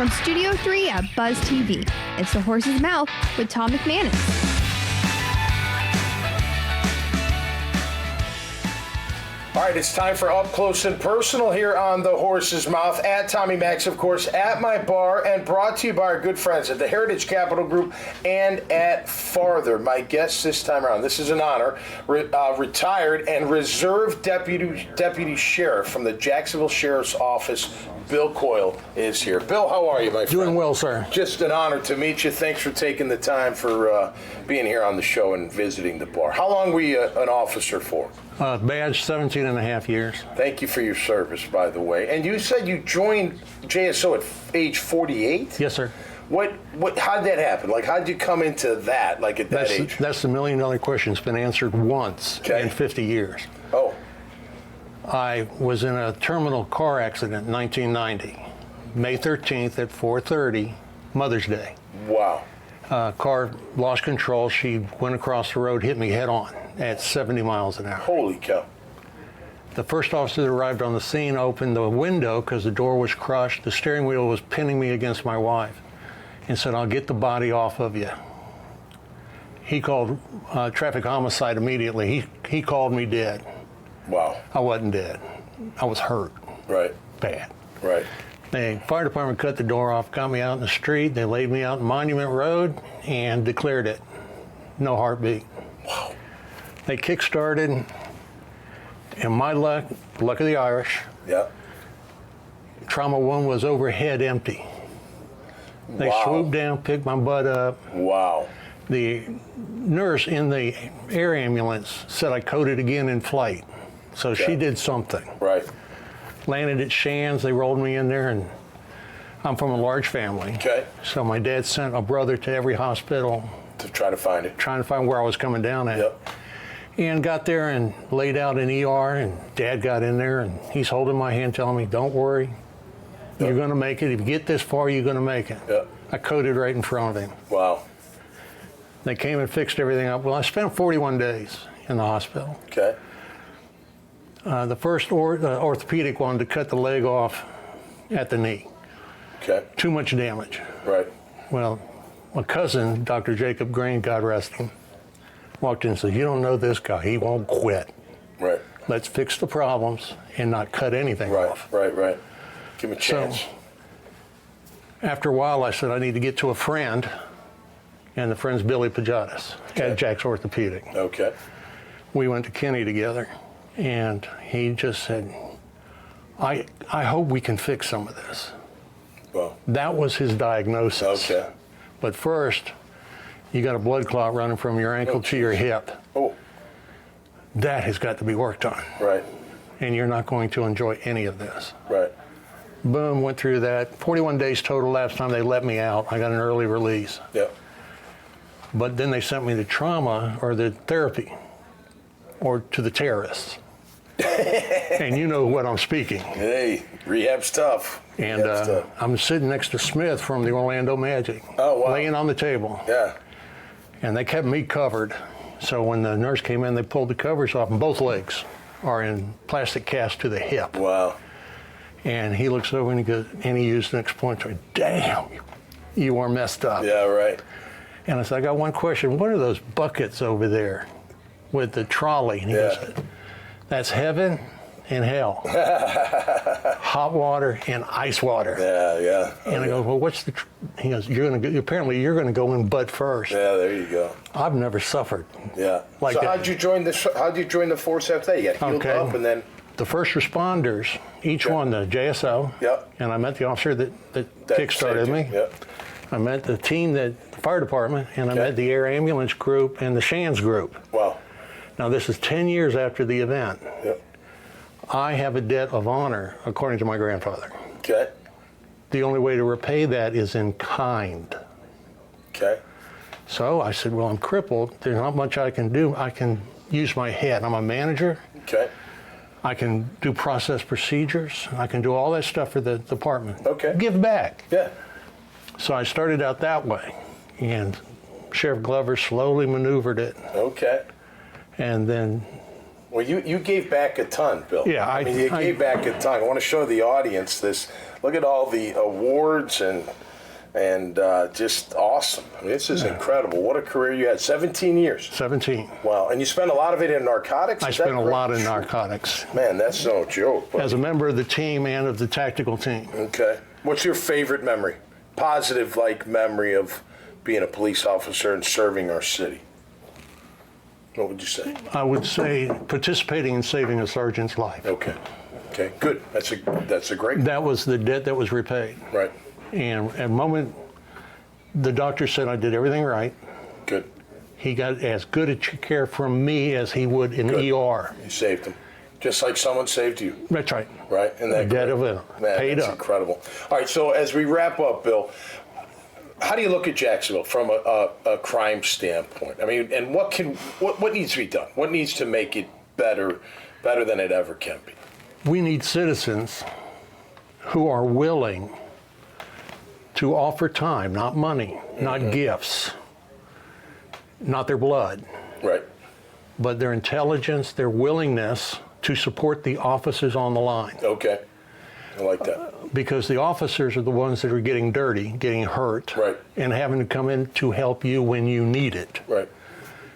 From Studio 3 at Buzz TV, it's The Horse's Mouth with Tom McManus. All right, it's time for Up Close and Personal here on The Horse's Mouth. At Tommy Max, of course, at my bar, and brought to you by our good friends at the Heritage Capital Group and at Farther. My guest this time around, this is an honor, retired and reserve deputy sheriff from the Jacksonville Sheriff's Office, Bill Coyle, is here. Bill, how are you, my friend? Doing well, sir. Just an honor to meet you. Thanks for taking the time for being here on the show and visiting the bar. How long were you an officer for? Badge 17 and a half years. Thank you for your service, by the way. And you said you joined JSO at age 48? Yes, sir. How'd that happen? Like, how'd you come into that, like, at that age? That's the million-dollar question. It's been answered once in 50 years. Oh. I was in a terminal car accident in 1990, May 13th at 4:30, Mother's Day. Wow. Car lost control. She went across the road, hit me head on at 70 miles an hour. Holy cow. The first officer that arrived on the scene opened the window because the door was crushed. The steering wheel was pinning me against my wife and said, "I'll get the body off of you." He called traffic homicide immediately. He called me dead. Wow. I wasn't dead. I was hurt. Right. Bad. Right. The fire department cut the door off, got me out in the street. They laid me out in Monument Road and declared it. No heartbeat. Wow. They kick-started, and my luck of the Irish, Yeah. trauma one was overhead empty. They swooped down, picked my butt up. Wow. The nurse in the air ambulance said I coded again in flight. So she did something. Right. Landed at Shands, they rolled me in there, and I'm from a large family. Okay. So my dad sent a brother to every hospital. To try to find it. Trying to find where I was coming down at. Yep. And got there and laid out in ER, and Dad got in there, and he's holding my hand telling me, "Don't worry, you're gonna make it. If you get this far, you're gonna make it." Yep. I coded right in front of him. Wow. They came and fixed everything up. Well, I spent 41 days in the hospital. Okay. The first orthopedic wanted to cut the leg off at the knee. Okay. Too much damage. Right. Well, my cousin, Dr. Jacob Green, God rest him, walked in and said, "You don't know this guy. He won't quit. Right. Let's fix the problems and not cut anything off." Right. Give him a chance. So, after a while, I said, I need to get to a friend, and the friend's Billy Pajatis at Jack's Orthopedic. Okay. We went to Kenny together, and he just said, I hope we can fix some of this. Well. That was his diagnosis. Okay. But first, you got a blood clot running from your ankle to your hip. Oh. That has got to be worked on. Right. And you're not going to enjoy any of this. Right. Boom, went through that. 41 days total last time they let me out. I got an early release. Yep. But then they sent me to trauma or the therapy or to the terrorists. And you know what I'm speaking. Hey, rehab stuff. And I'm sitting next to Smith from the Orlando Magic. Oh, wow. Laying on the table. Yeah. And they kept me covered. So when the nurse came in, they pulled the covers off, and both legs are in plastic cast to the hip. Wow. And he looks over and he goes, and he used an explanatory, "Damn, you are messed up." Yeah, right. And I said, "I got one question. What are those buckets over there with the trolley?" And he goes, "That's heaven and hell. Hot water and ice water." Yeah. And I go, "Well, what's the?" He goes, "Apparently you're going to go in butt first." Yeah, there you go. I've never suffered. Yeah. Like so that. How'd you join the force after that? You got healed up and then. The first responders, each one, the JSO. Yep. And I met the officer that kick-started me. Yep. I met the team, the fire department, and I met the air ambulance group and the Shands group. Wow. Now this is 10 years after the event. Yep. I have a debt of honor, according to my grandfather. Okay. The only way to repay that is in kind. Okay. So I said, well, I'm crippled. There's not much I can do. I can use my head. I'm a manager. Okay. I can do process procedures. I can do all that stuff for the department. Okay. Give back. Yeah. So I started out that way, and Sheriff Glover slowly maneuvered it. Okay. And then Well, you gave back a ton, Bill. Yeah, I mean, you gave back a ton. I want to show the audience this. Look at all the awards and just awesome. I mean, this is incredible. What a career you had. 17 years. 17. Wow. And you spent a lot of it in narcotics? I spent a lot in narcotics. Man, that's no joke. As a member of the team and of the tactical team. Okay. What's your favorite memory? Positive, memory of being a police officer and serving our city? What would you say? I would say participating in saving a sergeant's life. Okay. Okay, good. That's a great. That was the debt that was repaid. Right. And at the moment, the doctor said I did everything right. Good. He got as good a care from me as he would in Good. ER. You saved him. Just like someone saved you. That's right. Right? And that Debt of it. Paid that's up. Incredible. All right, so as we wrap up, Bill, how do you look at Jacksonville from a crime standpoint? I mean, and what needs to be done? What needs to make it better than it ever can be? We need citizens who are willing to offer time, not money, not gifts, not their blood, Right. but their intelligence, their willingness to support the officers on the line. Okay. I like that. Because the officers are the ones that are getting dirty, getting hurt, Right. and having to come in to help you when you need it. Right.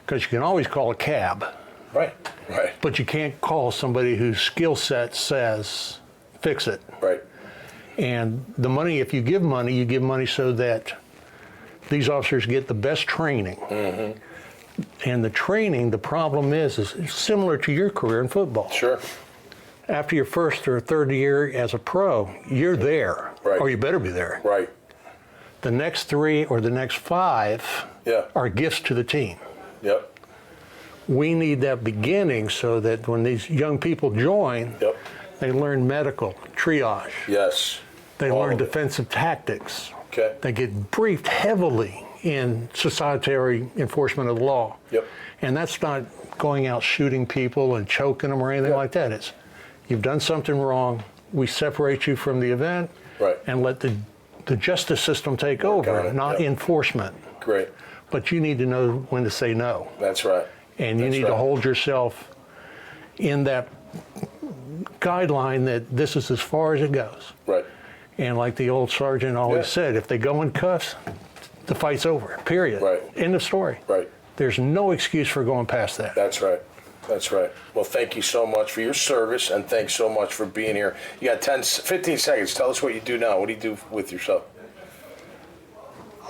Because you can always call a cab, Right. Right. but you can't call somebody whose skill set says, fix it. Right. And the money, if you give money so that these officers get the best training. Mm-hmm. And the training, the problem is similar to your career in football. Sure. After your first or third year as a pro, you're there, Right. or you better be there. Right. The next 3 or the next 5 Yeah. are gifts to the team. Yep. We need that beginning so that when these young people join, Yep. they learn medical, triage, Yes. they All learn of it. defensive tactics, Okay. they get briefed heavily in societary enforcement of the law. Yep. And that's not going out shooting people and choking them or anything Yep. like that. It's you've done something wrong, we separate you from the event, Right. and let the justice system take Work on over, it, not yep. enforcement. Great. But you need to know when to say no. That's right. And you That's need right. to hold yourself in that guideline that this is as far as it goes. Right. And like the old sergeant always Yeah. said, if they go in cuffs, the fight's over, period. Right. End of story. Right. There's no excuse for going past that. That's right. That's right. Well, thank you so much for your service, and thanks so much for being here. You got 15 seconds. Tell us what you do now. What do you do with yourself?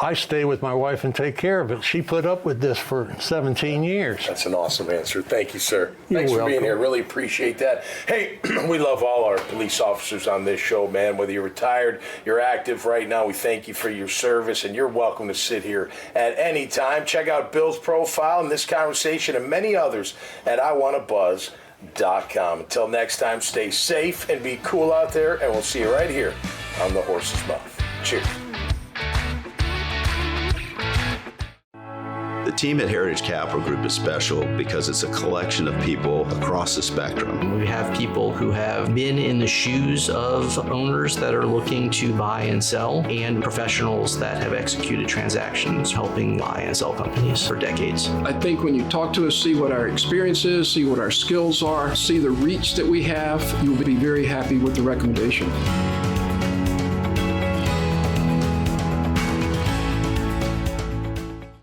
I stay with my wife and take care of it. She put up with this for 17 years. That's an awesome answer. Thank you, sir. You're Thanks for being welcome. here. Really appreciate that. Hey, we love all our police officers on this show, man. Whether you're retired, you're active right now, we thank you for your service, and you're welcome to sit here at any time. Check out Bill's profile and this conversation and many others at iwanttabuzz.com. Until next time, stay safe and be cool out there, and we'll see you right here on The Horse's Mouth. Cheers. The team at Heritage Capital Group is special because it's a collection of people across the spectrum. We have people who have been in the shoes of owners that are looking to buy and sell, and professionals that have executed transactions helping buy and sell companies for decades. I think when you talk to us, see what our experience is, see what our skills are, see the reach that we have, you'll be very happy with the recommendation.